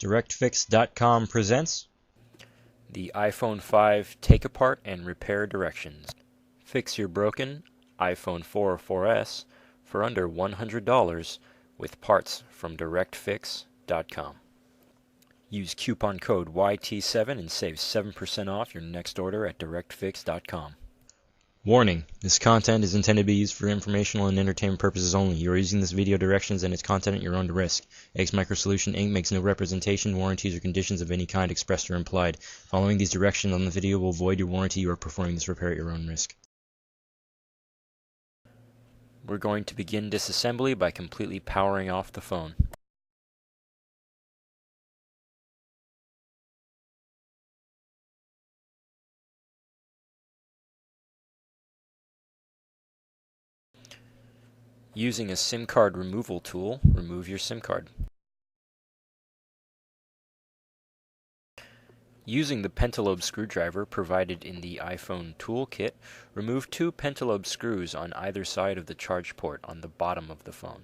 DirectFix.com presents The iPhone 5 Take Apart and Repair Directions. Fix your broken iPhone 4 or 4S for under $100 with parts from DirectFix.com. Use coupon code YT7 and save 7% off your next order at DirectFix.com. Warning: this content is intended to be used for informational and entertainment purposes only. You are using this video directions and its content at your own risk. X Microsolution Inc. makes no representation, warranties, or conditions of any kind expressed or implied. Following these directions on the video will void your warranty. You are performing this repair at your own risk. We're going to begin disassembly by completely powering off the phone. Using a SIM card removal tool, remove your SIM card. Using the pentalobe screwdriver provided in the iPhone toolkit, remove 2 pentalobe screws on either side of the charge port on the bottom of the phone.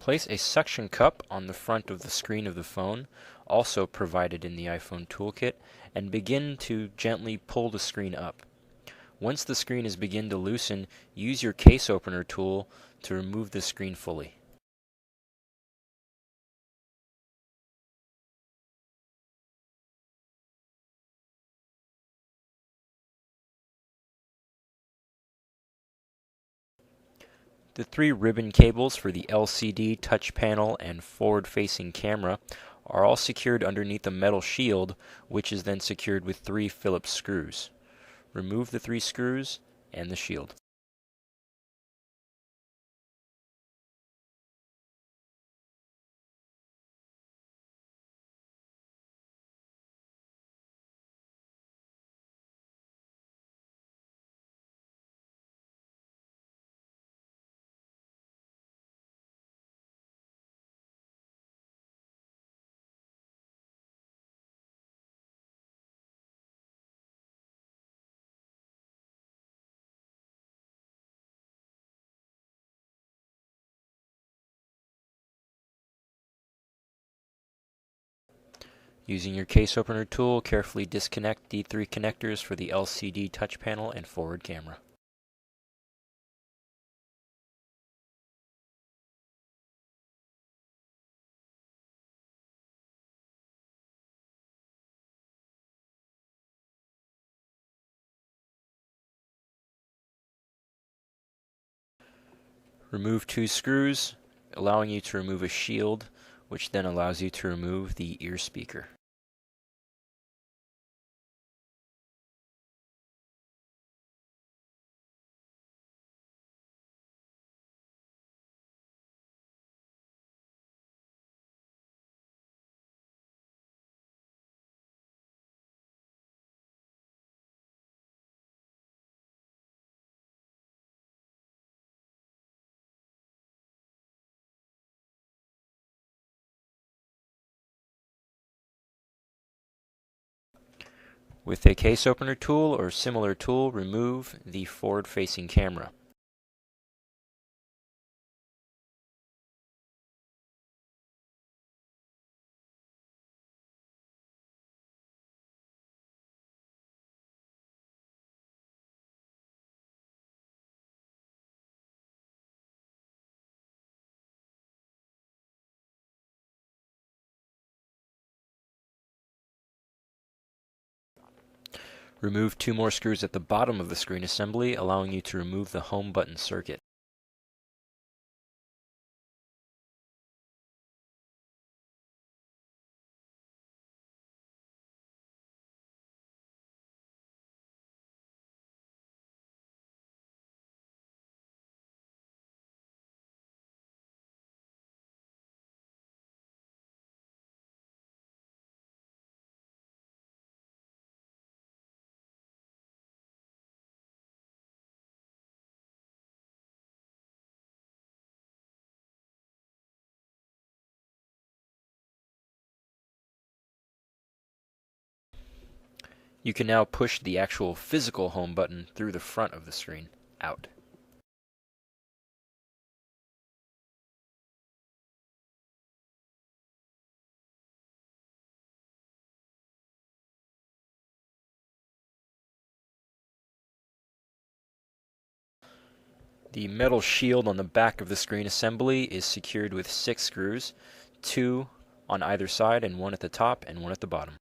Place a suction cup on the front of the screen of the phone, also provided in the iPhone toolkit, and begin to gently pull the screen up. Once the screen is begin to loosen, use your case opener tool to remove the screen fully. The 3 ribbon cables for the LCD touch panel and forward-facing camera are all secured underneath a metal shield, which is then secured with 3 Phillips screws. Remove the 3 screws and the shield. Using your case opener tool, carefully disconnect the 3 connectors for the LCD touch panel and forward camera. Remove 2 screws, allowing you to remove a shield, which then allows you to remove the ear speaker. With a case opener tool or similar tool, remove the forward-facing camera. Remove 2 more screws at the bottom of the screen assembly, allowing you to remove the home button circuit. You can now push the actual physical home button through the front of the screen, out. The metal shield on the back of the screen assembly is secured with 6 screws, 2 on either side and 1 at the top and 1 at the bottom.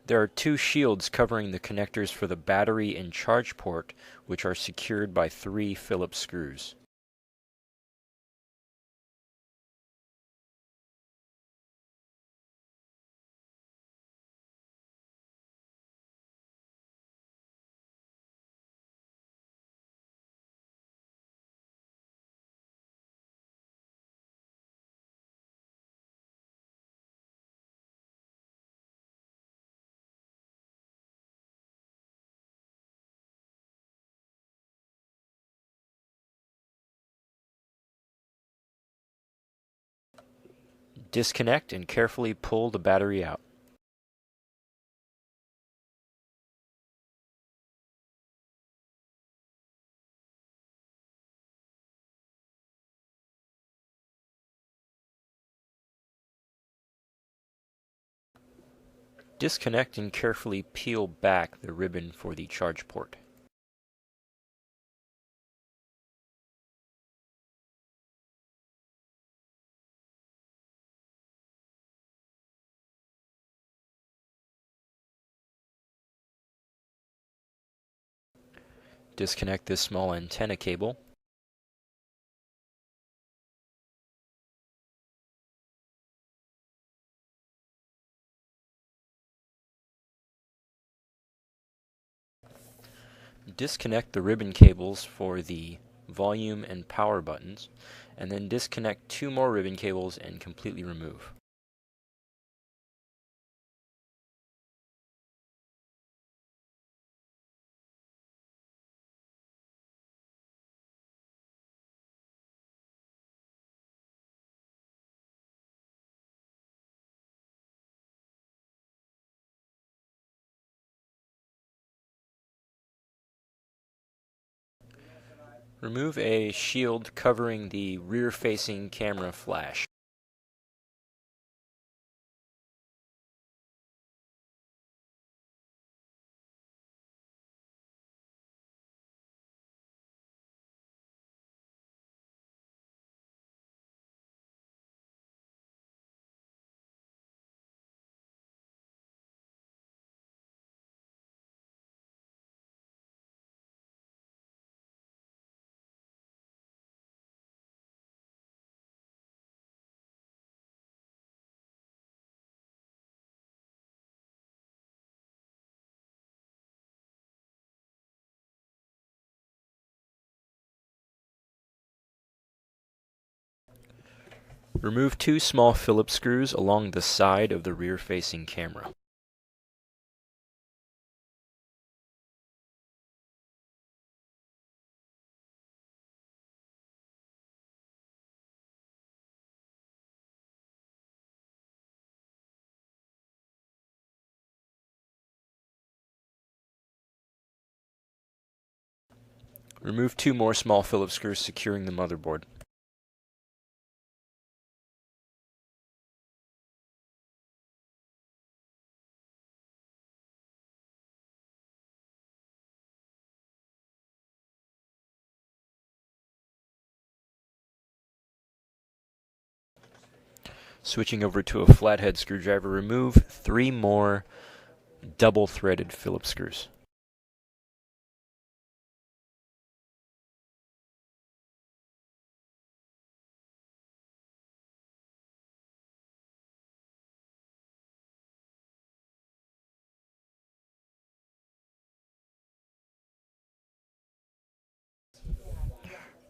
There are 2 shields covering the connectors for the battery and charge port, which are secured by 3 Phillips screws. Disconnect and carefully pull the battery out. Disconnect and carefully peel back the ribbon for the charge port. Disconnect this small antenna cable. Disconnect the ribbon cables for the volume and power buttons, and then disconnect 2 more ribbon cables and completely remove. Remove a shield covering the rear-facing camera flash. Remove 2 small Phillips screws along the side of the rear-facing camera. Remove 2 more small Phillips screws securing the motherboard. Switching over to a flathead screwdriver, remove 3 more double-threaded Phillips screws.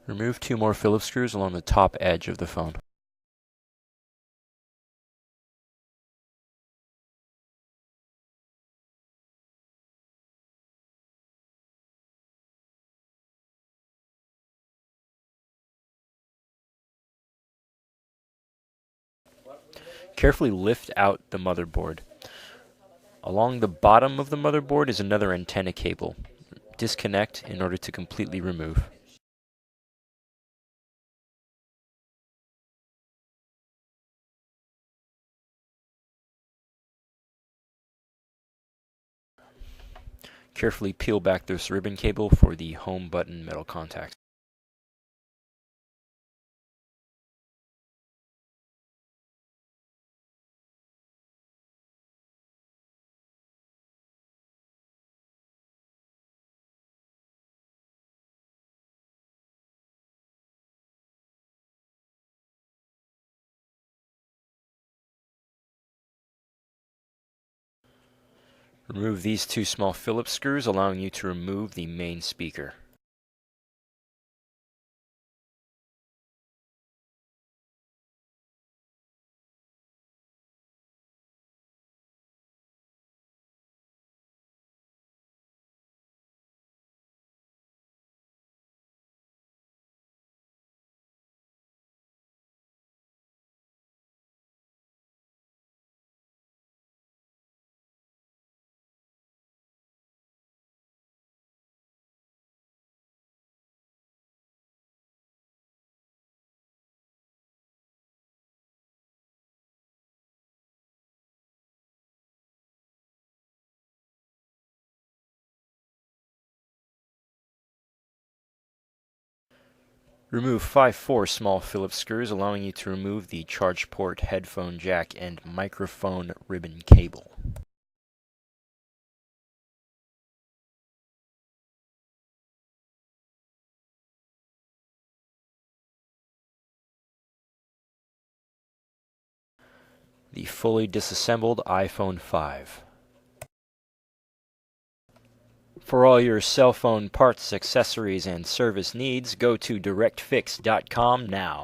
Remove 2 more Phillips screws along the top edge of the phone. Carefully lift out the motherboard. Along the bottom of the motherboard is another antenna cable. Disconnect in order to completely remove. Carefully peel back this ribbon cable for the home button metal contact. Remove these 2 small Phillips screws, allowing you to remove the main speaker. Remove 4 small Phillips screws, allowing you to remove the charge port, headphone jack, and microphone ribbon cable. The fully disassembled iPhone 5. For all your cell phone parts, accessories, and service needs, go to DirectFix.com now.